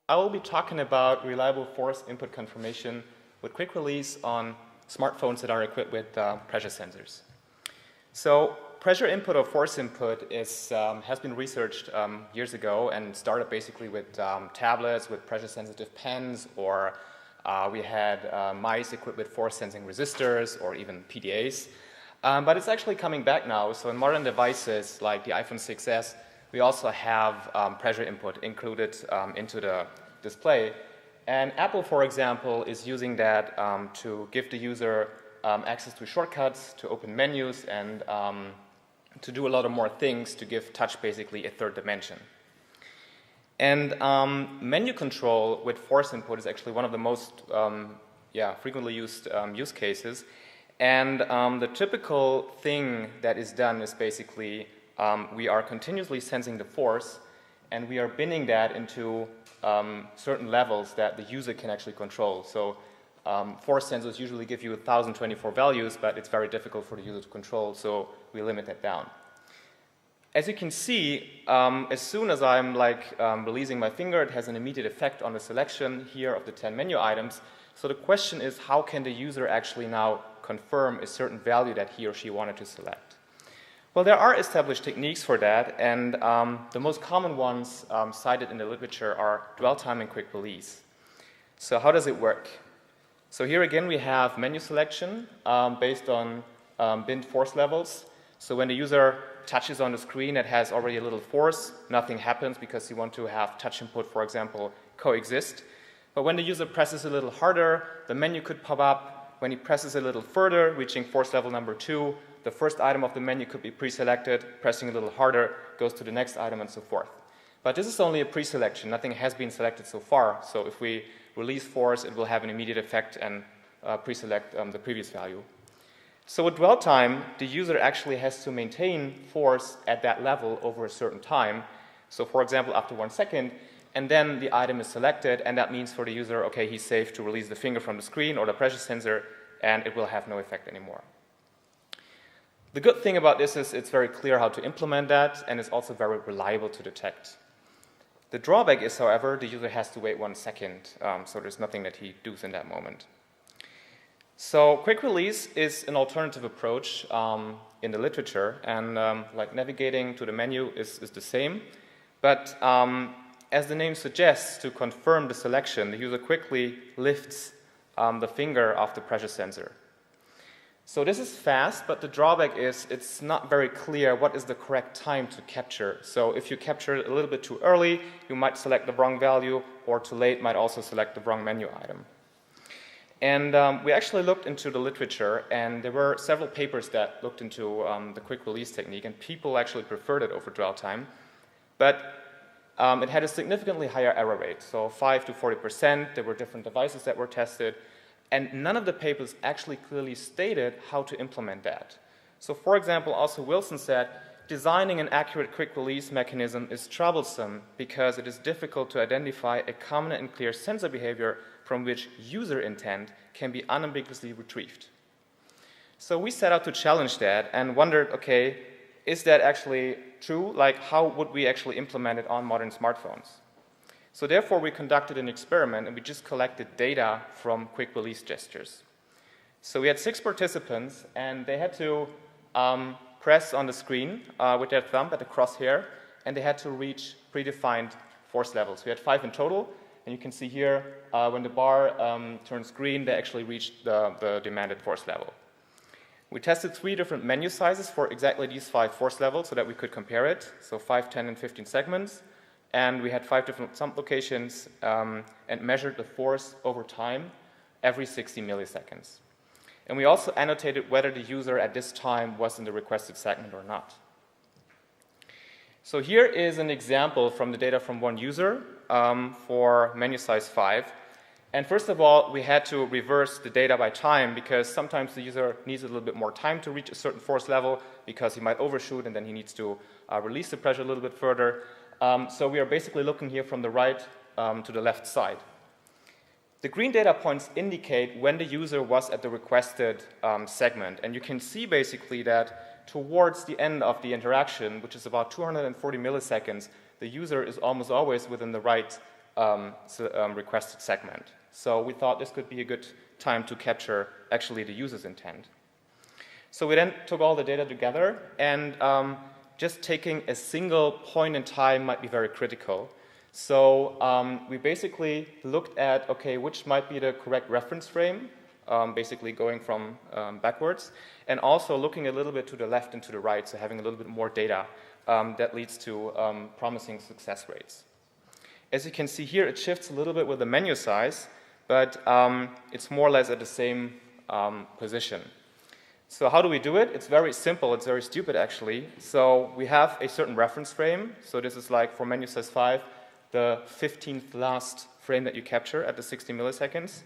I will be talking about reliable force input confirmation with quick release on smartphones that are equipped with pressure sensors. So pressure input or force input has been researched years ago and started basically with tablets with pressure sensitive pens, or we had mice equipped with force sensing resistors or even PDAs. But it's actually coming back now. So in modern devices like the iPhone 6s, we also have pressure input included into the display. And Apple, for example, is using that to give the user access to shortcuts, to open menus, and to do a lot of more things to give touch basically a third dimension. And menu control with force input is actually one of the most frequently used use cases. And the typical thing that is done is basically we are continuously sensing the force, and we are binning that into certain levels that the user can actually control. So force sensors usually give you 1024 values, but it's very difficult for the user to control, so we limit that down. As you can see, as soon as I'm releasing my finger, it has an immediate effect on the selection here of the 10 menu items. So the question is, how can the user actually now confirm a certain value that he or she wanted to select? Well, there are established techniques for that, and the most common ones cited in the literature are dwell time and quick release. So how does it work? So here again we have menu selection based on binned force levels. So when the user touches on the screen that has already a little force, nothing happens because you want to have touch input, for example, coexist. But when the user presses a little harder, the menu could pop up. When he presses a little further, reaching force level number 2, the first item of the menu could be pre-selected. Pressing a little harder goes to the next item and so forth. But this is only a pre-selection. Nothing has been selected so far. So if we release force, it will have an immediate effect and pre-select the previous value. So with dwell time, the user actually has to maintain force at that level over a certain time. So for example, after 1 second, and then the item is selected, and that means for the user, okay, he's safe to release the finger from the screen or the pressure sensor, and it will have no effect anymore. The good thing about this is it's very clear how to implement that, and it's also very reliable to detect. The drawback is, however, the user has to wait 1 second, so there's nothing that he does in that moment. So quick release is an alternative approach in the literature, and like navigating to the menu is the same, but as the name suggests, to confirm the selection, the user quickly lifts the finger off the pressure sensor. So this is fast, but the drawback is it's not very clear what is the correct time to capture. So if you capture it a little bit too early, you might select the wrong value, or too late might also select the wrong menu item. And we actually looked into the literature, and there were several papers that looked into the quick release technique, and people actually preferred it over dwell time. But it had a significantly higher error rate, so 5 to 40%. There were different devices that were tested. And none of the papers actually clearly stated how to implement that. So for example, also Wilson said, designing an accurate quick release mechanism is troublesome because it is difficult to identify a common and clear sensor behavior from which user intent can be unambiguously retrieved. So we set out to challenge that and wondered, okay, is that actually true? Like, how would we actually implement it on modern smartphones? So therefore, we conducted an experiment, and we just collected data from quick release gestures. So we had 6 participants, and they had to press on the screen with their thumb at the crosshair, and they had to reach predefined force levels. We had 5 in total, and you can see here, when the bar turns green, they actually reached the demanded force level. We tested 3 different menu sizes for exactly these 5 force levels so that we could compare it, so 5, 10, and 15 segments. And we had 5 different thumb locations and measured the force over time every 60 milliseconds. And we also annotated whether the user at this time was in the requested segment or not. So here is an example from the data from one user for menu size 5. And first of all, we had to reverse the data by time because sometimes the user needs a little bit more time to reach a certain force level because he might overshoot and then he needs to release the pressure a little bit further. So we are basically looking here from the right to the left side. The green data points indicate when the user was at the requested segment. And you can see basically that towards the end of the interaction, which is about 240 milliseconds, the user is almost always within the right requested segment. So we thought this could be a good time to capture actually the user's intent. So we then took all the data together, and just taking a single point in time might be very critical. So we basically looked at, okay, which might be the correct reference frame, basically going from backwards, and also looking a little bit to the left and to the right, so having a little bit more data that leads to promising success rates. As you can see here, it shifts a little bit with the menu size, but it's more or less at the same position. So how do we do it? It's very simple. It's very stupid, actually. So we have a certain reference frame. So this is like, for menu size 5, the 15th last frame that you capture at the 60 milliseconds.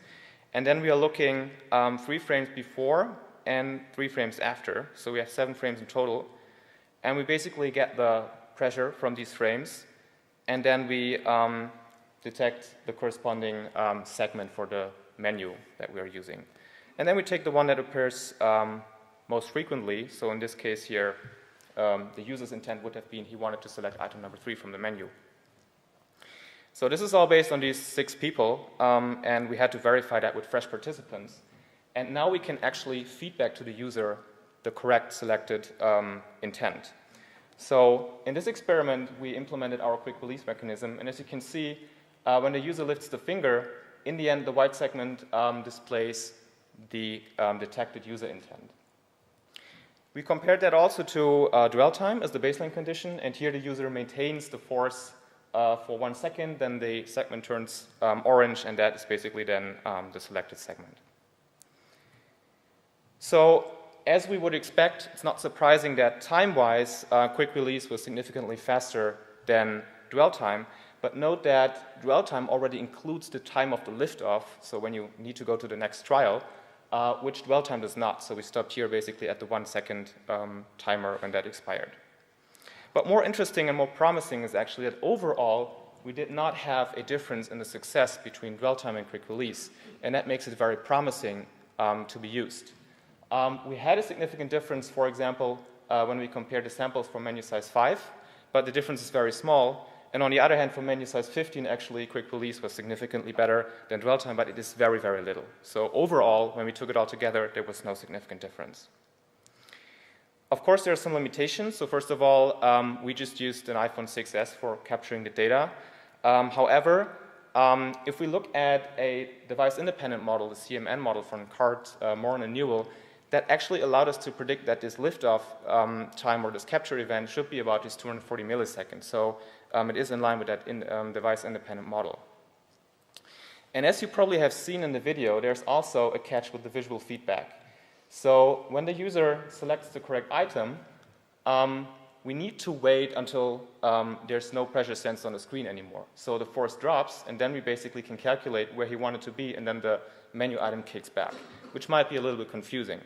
And then we are looking 3 frames before and 3 frames after. So we have 7 frames in total. And we basically get the pressure from these frames. And then we detect the corresponding segment for the menu that we are using. And then we take the one that appears most frequently. So in this case here, the user's intent would have been he wanted to select item number 3 from the menu. So this is all based on these 6 people, and we had to verify that with fresh participants. And now we can actually feedback to the user the correct selected intent. So in this experiment, we implemented our quick release mechanism. And as you can see, when the user lifts the finger, in the end, the white segment displays the detected user intent. We compared that also to dwell time as the baseline condition, and here the user maintains the force for 1 second, then the segment turns orange, and that is basically then the selected segment. So as we would expect, it's not surprising that time-wise, quick release was significantly faster than dwell time. But note that dwell time already includes the time of the liftoff, so when you need to go to the next trial, which dwell time does not. So we stopped here basically at the 1 second timer when that expired. But more interesting and more promising is actually that overall, we did not have a difference in the success between dwell time and quick release, and that makes it very promising to be used. We had a significant difference, for example, when we compared the samples for menu size 5, but the difference is very small. And on the other hand, for menu size 15, actually, quick release was significantly better than dwell time, but it is very, very little. So overall, when we took it all together, there was no significant difference. Of course, there are some limitations. So first of all, we just used an iPhone 6s for capturing the data. However, if we look at a device-independent model, the CMN model from Cart, Moran, and Newell, that actually allowed us to predict that this liftoff time or this capture event should be about these 240 milliseconds. So it is in line with that device-independent model. And as you probably have seen in the video, there's also a catch with the visual feedback. So when the user selects the correct item, we need to wait until there's no pressure sensed on the screen anymore. So the force drops, and then we basically can calculate where he wanted to be, and then the menu item kicks back, which might be a little bit confusing.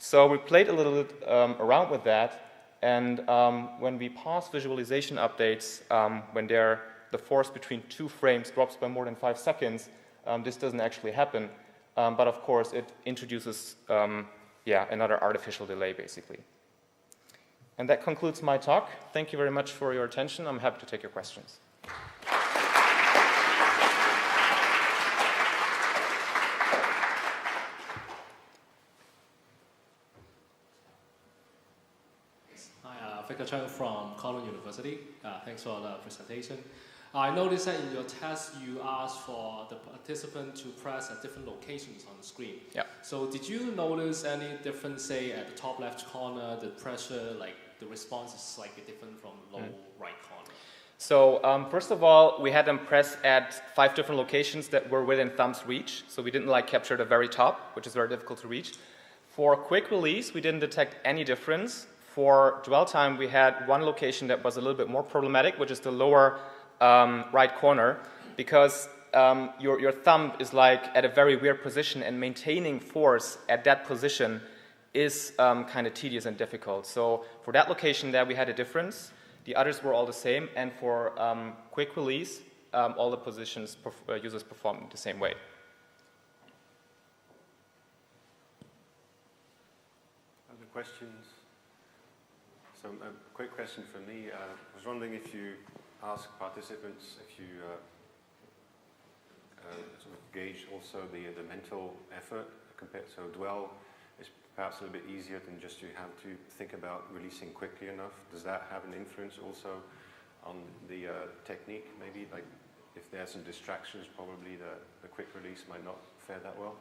So we played a little bit around with that, and when we pause visualization updates, when the force between 2 frames drops by more than 5 seconds, this doesn't actually happen. But of course, it introduces another artificial delay, basically. And that concludes my talk. Thank you very much for your attention. I'm happy to take your questions. Voelker from Cornell University. Thanks for the presentation. I noticed that in your test you asked for the participant to press at different locations on the screen. Yeah. So did you notice any difference, say at the top left corner, the pressure, like the response is slightly different from low right corner? So first of all, we had them press at 5 different locations that were within thumb's reach. So we didn't capture the very top, which is very difficult to reach. For quick release, we didn't detect any difference. For dwell time, we had one location that was a little bit more problematic, which is the lower right corner, because your thumb is at a very weird position, and maintaining force at that position is kind of tedious and difficult. So for that location there, we had a difference. The others were all the same, and for quick release, all the positions users performed the same way. Other questions? So a quick question for me. I was wondering if you ask participants if you sort of gauge also the mental effort compared, so dwell is perhaps a little bit easier than just you have to think about releasing quickly enough. Does that have an influence also on the technique? Maybe like if there are some distractions, probably the quick release might not fare that well.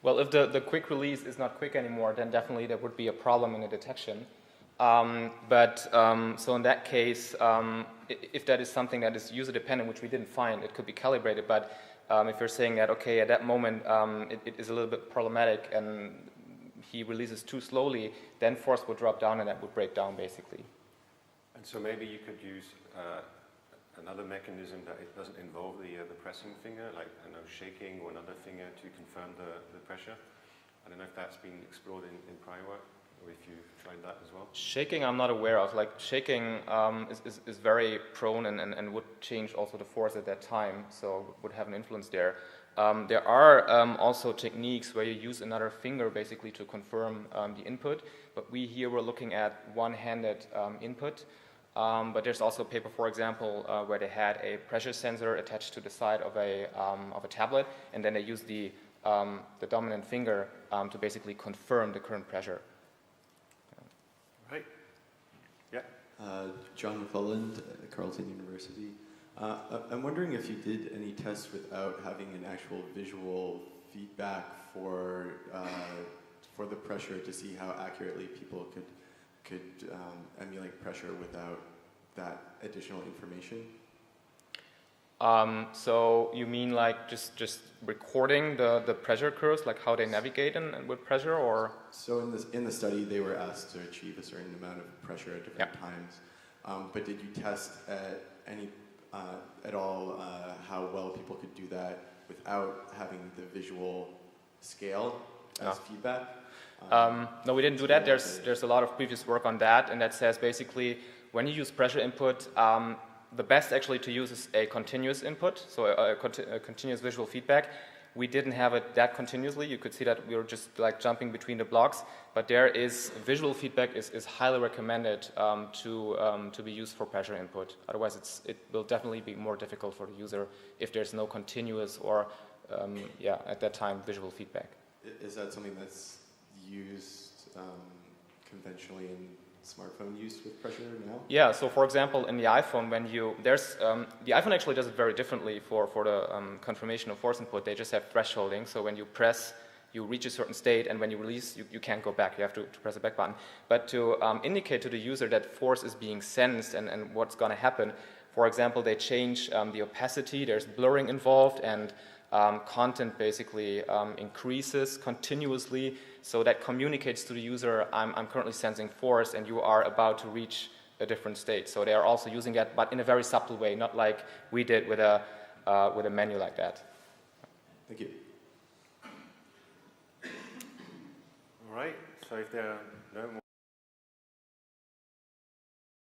Well, if the quick release is not quick anymore, then definitely there would be a problem in the detection. So in that case, if that is something that is user dependent, which we didn't find, it could be calibrated. But if you're saying that, okay, at that moment it is a little bit problematic and he releases too slowly, then force would drop down and that would break down basically. And so maybe you could use another mechanism that it doesn't involve the pressing finger, like I know shaking or another finger to confirm the pressure. I don't know if that's been explored in prior work, or if you've tried that as well. Shaking I'm not aware of. Like shaking is very prone and would change also the force at that time, so would have an influence there. There are also techniques where you use another finger basically to confirm the input, but we here were looking at one-handed input. But there's also a paper, for example, where they had a pressure sensor attached to the side of a tablet, and then they used the dominant finger to basically confirm the current pressure. Right. Yeah. John McClelland at Carleton University. I'm wondering if you did any tests without having an actual visual feedback for the pressure to see how accurately people could emulate pressure without that additional information? So you mean like just recording the pressure curves, like how they navigate and with pressure, or? So in the study, they were asked to achieve a certain amount of pressure at different times. But did you test at all how well people could do that without having the visual scale as feedback? No, we didn't do that. There's a lot of previous work on that, and that says basically when you use pressure input, the best actually to use is a continuous input, so a continuous visual feedback. We didn't have it that continuously. You could see that we were just like jumping between the blocks, but there is visual feedback is highly recommended to be used for pressure input. Otherwise, it will definitely be more difficult for the user if there's no continuous or at that time visual feedback. Is that something that's used conventionally in smartphone use with pressure now? Yeah, so for example, in the iPhone, when the iPhone actually does it very differently for the confirmation of force input. They just have thresholding, so when you press, you reach a certain state, and when you release, you can't go back. You have to press the back button. But to indicate to the user that force is being sensed and what's going to happen, for example, they change the opacity, there's blurring involved, and content basically increases continuously, so that communicates to the user, I'm currently sensing force and you are about to reach a different state. So they are also using that, but in a very subtle way, not like we did with a menu like that. Thank you. All right, so if there are no more